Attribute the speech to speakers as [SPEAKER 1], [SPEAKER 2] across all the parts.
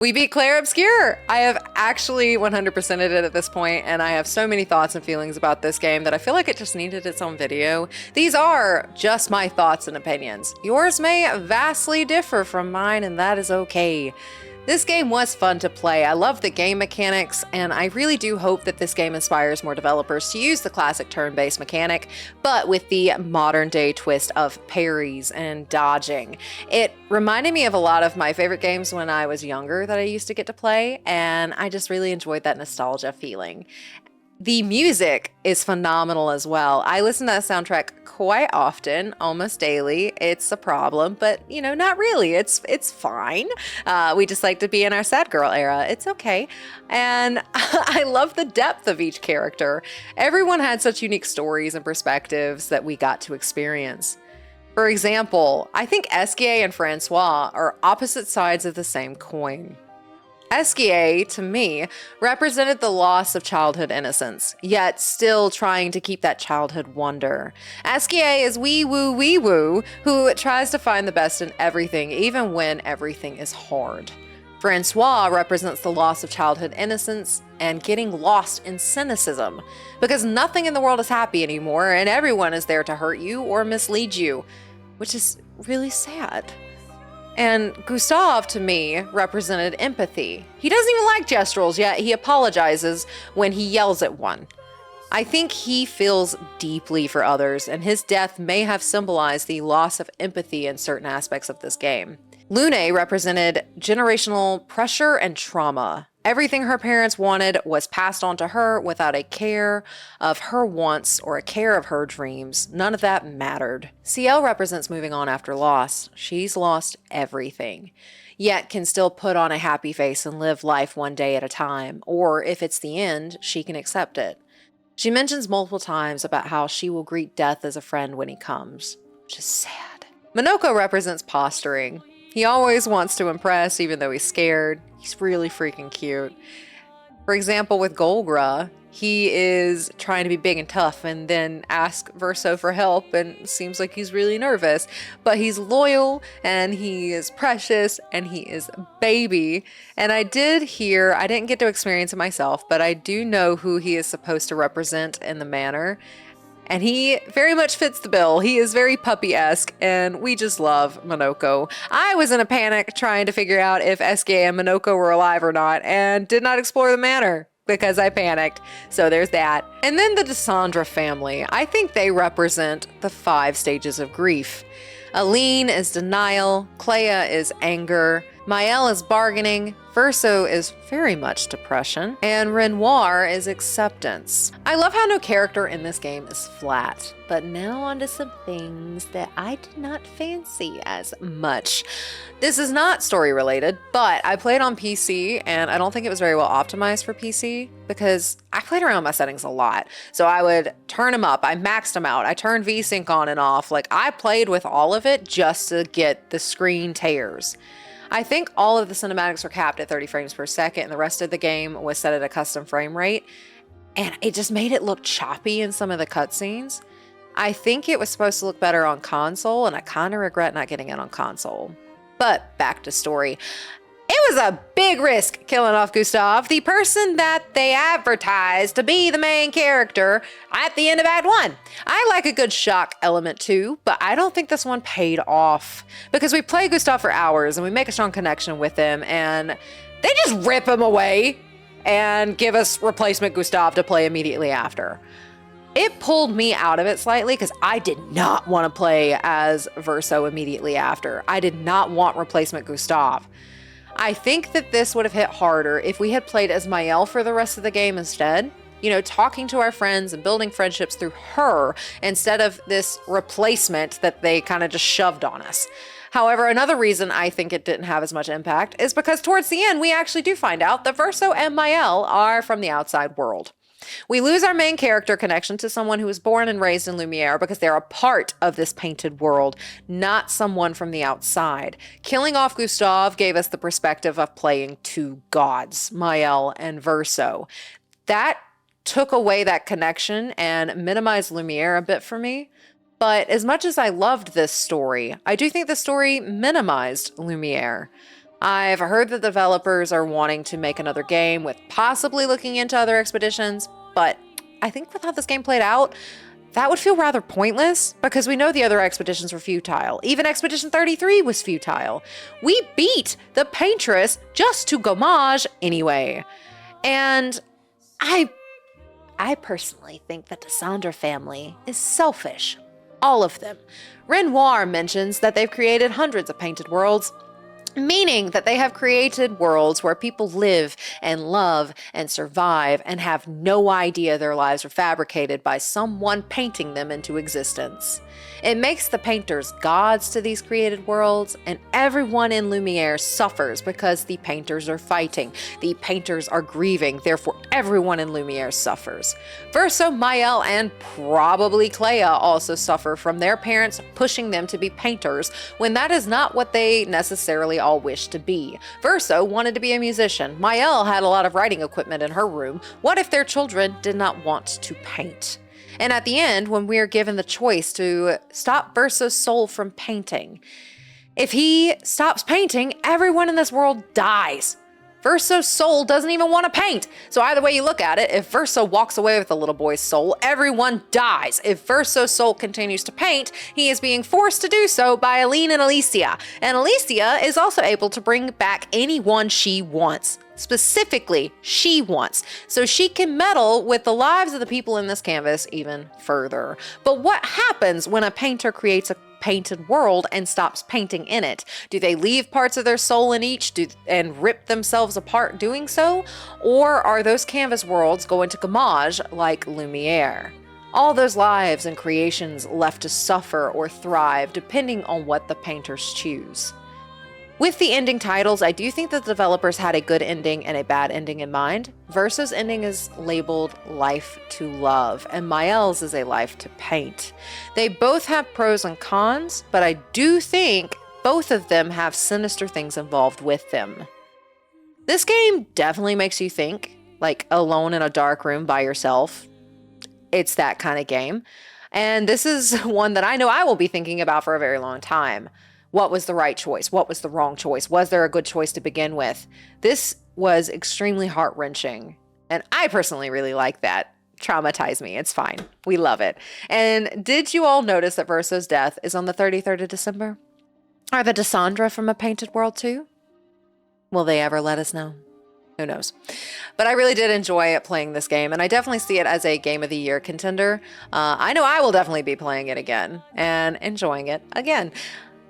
[SPEAKER 1] We beat Clair Obscur! I have actually 100%ed it at this point, and I have so many thoughts and feelings about this game that I feel like it just needed its own video. These are just my thoughts and opinions. Yours may vastly differ from mine, and that is okay. This game was fun to play. I love the game mechanics, and I really do hope that this game inspires more developers to use the classic turn-based mechanic, but with the modern-day twist of parries and dodging. It reminded me of a lot of my favorite games when I was younger that I used to get to play, and I just really enjoyed that nostalgia feeling. The music is phenomenal as well. I listen to that soundtrack quite often, almost daily. It's a problem, but you know, not really. It's fine. We just like to be in our sad girl era. It's okay. And I love the depth of each character. Everyone had such unique stories and perspectives that we got to experience. For example, I think Esquier and Francois are opposite sides of the same coin. Esquier, to me, represented the loss of childhood innocence, yet still trying to keep that childhood wonder. Esquier is wee-woo, who tries to find the best in everything, even when everything is hard. Francois represents the loss of childhood innocence and getting lost in cynicism, because nothing in the world is happy anymore, and everyone is there to hurt you or mislead you, which is really sad. And Gustave, to me, represented empathy. He doesn't even like gestural, yet he apologizes when he yells at one. I think he feels deeply for others, and his death may have symbolized the loss of empathy in certain aspects of this game. Lune represented generational pressure and trauma. Everything her parents wanted was passed on to her without a care of her wants or a care of her dreams. None of that mattered. CL represents moving on after loss. She's lost everything, yet can still put on a happy face and live life one day at a time. Or if it's the end, she can accept it. She mentions multiple times about how she will greet death as a friend when he comes, which is sad. Monoko represents posturing. He always wants to impress, even though he's scared. He's really freaking cute. For example, with Golgra, he is trying to be big and tough and then ask Verso for help and seems like he's really nervous. But he's loyal and he is precious and he is baby. And I didn't get to experience it myself, but I do know who he is supposed to represent in the manor. And he very much fits the bill. He is very puppy-esque, and we just love Monoko. I was in a panic trying to figure out if Esquier and Monoko were alive or not, and did not explore the manor because I panicked. So there's that. And then the Desandra family. I think they represent the 5 stages of grief. Aline is denial, Clea is anger, Maëlle is bargaining, Verso is very much depression, and Renoir is acceptance. I love how no character in this game is flat, but now onto some things that I did not fancy as much. This is not story related, but I played on PC and I don't think it was very well optimized for PC because I played around with my settings a lot. So I would turn them up, I maxed them out, I turned VSync on and off. Like I played with all of it just to get the screen tears. I think all of the cinematics were capped at 30 frames per second and the rest of the game was set at a custom frame rate. And it just made it look choppy in some of the cutscenes. I think it was supposed to look better on console and I kind of regret not getting it on console. But back to story. It was a big risk killing off Gustave, the person that they advertised to be the main character at the end of Act 1. I like a good shock element too, but I don't think this one paid off because we play Gustave for hours and we make a strong connection with him and they just rip him away and give us replacement Gustave to play immediately after. It pulled me out of it slightly because I did not want to play as Verso immediately after. I did not want replacement Gustave. I think that this would have hit harder if we had played as Maëlle for the rest of the game instead. You know, talking to our friends and building friendships through her instead of this replacement that they kind of just shoved on us. However, another reason I think it didn't have as much impact is because towards the end, we actually do find out that Verso and Maëlle are from the outside world. We lose our main character connection to someone who was born and raised in Lumiere because they're a part of this painted world, not someone from the outside. Killing off Gustave gave us the perspective of playing 2 gods, Maëlle and Verso. That took away that connection and minimized Lumiere a bit for me. But as much as I loved this story, I do think the story minimized Lumiere. I've heard that developers are wanting to make another game with possibly looking into other expeditions, but I think with how this game played out, that would feel rather pointless because we know the other expeditions were futile. Even Expedition 33 was futile. We beat the Paintress just to Gommage anyway. And I personally think that the Sandra family is selfish. All of them. Renoir mentions that they've created hundreds of painted worlds, meaning that they have created worlds where people live and love and survive and have no idea their lives are fabricated by someone painting them into existence. It makes the painters gods to these created worlds, and everyone in Lumiere suffers because the painters are fighting. The painters are grieving, therefore everyone in Lumiere suffers. Verso, Maëlle, and probably Clea also suffer from their parents pushing them to be painters when that is not what they necessarily all wish to be. Verso wanted to be a musician. Maëlle had a lot of writing equipment in her room. What if their children did not want to paint? And at the end, when we are given the choice to stop Verso's soul from painting, if he stops painting, everyone in this world dies. Verso's soul doesn't even want to paint. So either way you look at it, if Verso walks away with the little boy's soul, everyone dies. If Verso's soul continues to paint, he is being forced to do so by Aline and Alicia. And Alicia is also able to bring back anyone she wants. Specifically, she wants. So she can meddle with the lives of the people in this canvas even further. But what happens when a painter creates a painted world and stops painting in it? Do they leave parts of their soul in each and rip themselves apart doing so? Or are those canvas worlds going to Gommage like Lumiere? All those lives and creations left to suffer or thrive depending on what the painters choose. With the ending titles, I do think that the developers had a good ending and a bad ending in mind. Verso's ending is labeled Life to Love, and Maëlle's is a Life to Paint. They both have pros and cons, but I do think both of them have sinister things involved with them. This game definitely makes you think, like alone in a dark room by yourself. It's that kind of game. And this is one that I know I will be thinking about for a very long time. What was the right choice? What was the wrong choice? Was there a good choice to begin with? This was extremely heart-wrenching, and I personally really like that. Traumatize me. It's fine. We love it. And did you all notice that Verso's death is on the 33rd of December? Are the Dissandra from A Painted World too? Will they ever let us know? Who knows? But I really did enjoy playing this game, and I definitely see it as a Game of the Year contender. I know I will definitely be playing it again and enjoying it again.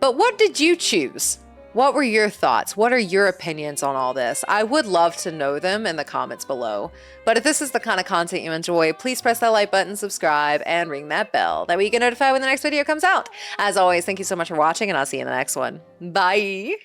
[SPEAKER 1] But what did you choose? What were your thoughts? What are your opinions on all this? I would love to know them in the comments below. But if this is the kind of content you enjoy, please press that like button, subscribe, and ring that bell. That way you get notified when the next video comes out. As always, thank you so much for watching, and I'll see you in the next one. Bye!